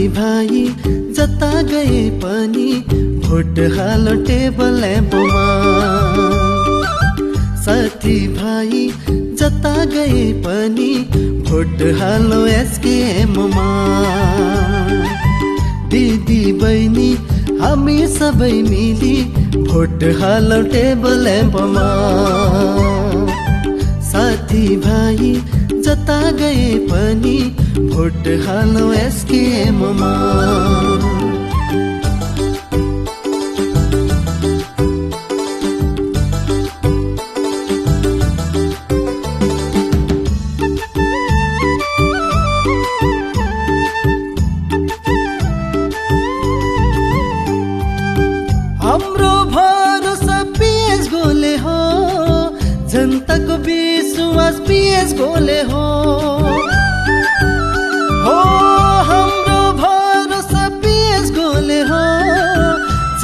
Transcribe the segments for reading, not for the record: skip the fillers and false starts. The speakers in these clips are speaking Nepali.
भाइ जता गए पनि भोट हालो टेबल ल्याम्पमा। साथी भाइ जता गए पनि भोट हालो एसकेएममा। दिदी बहिनी हामी सबै मिली भोट हालो टेबल ल्याम्पमा। साथी भाइ जता गए पनि भोट हालो एसकेएममा। हाम्रो भरोसा पीएस गोले हो, जनताको विश्वास पीएस गोले हो। हाम्रो भरोसा पीएस गोले हो,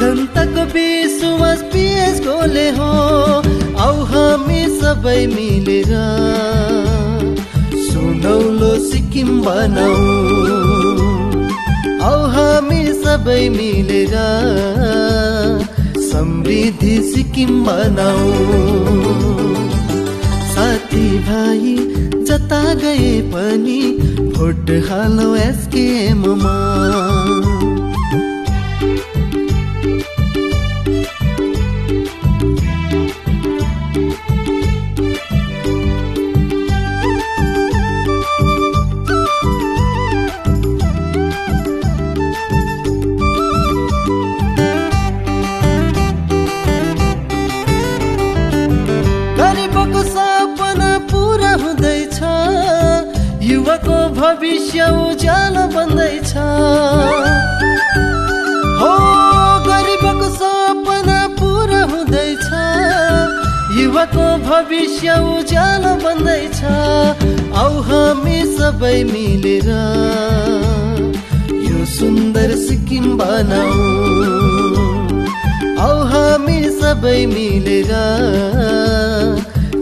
जनताको विश्वास पीएस गोले हो। औ हामी सबै मिलेर सुनौलो सिक्किम बनाऊ। औ हामी सबै मिलेर समृद्धि सिक्किम बनाऊ। साथी भाइ जता गए पनि भोट हालो एसकेएममा। गरीबको सपना पूरा हुँदैछ, युवाको भविष्य उज्यालो बन्दैछ। गरीबको सपना पूरा हुँदैछ, युवाको भविष्य उज्यालो बन्दैछ। औ हामी सबै मिलेर यो सुन्दर सिक्किम बनाऊ। औ हामी सबै मिलेर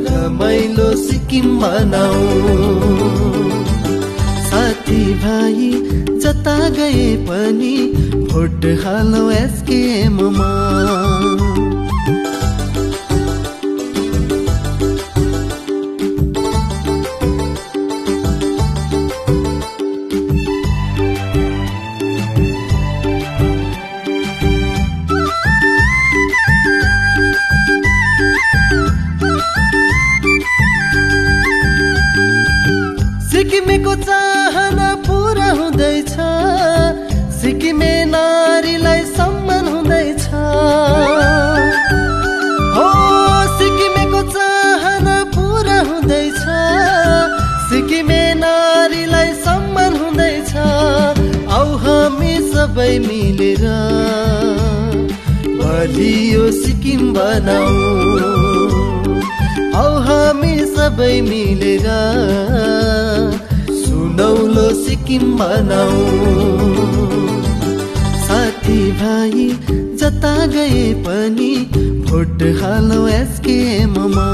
रमाइलो सिक्किम बनाऊ। साथी भाइ जता गए पनि भोट हालो एसकेएममा। सिक्किमेको चाहना पूरा हुँदैछ, सिक्किमे नारीलाई सम्मान हुँदैछ। सिक्किमेको चाहना पूरा हुँदैछ, सिक्किमे नारीलाई सम्मान हुँदैछ। औ हामी सबै मिलेर बलियो सिक्किम बनाऊ। औ हामी सबै मिलेर सुनौलो सिक्किम बनाऊ। साथी भाइ जता गए पनि भोट हालो एसकेएममा।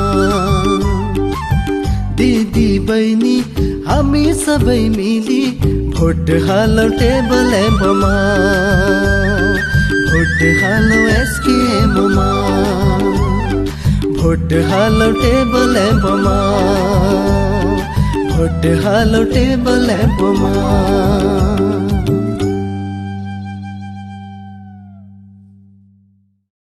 दिदी बहिनी हामी सबै मिली भोट हालो टेबल ल्याम्पमा। भोट हालो एसकेएममा। भोट हालो टेबल ल्याम्पमा। भोट हालो टेबल ल्याम्पमा।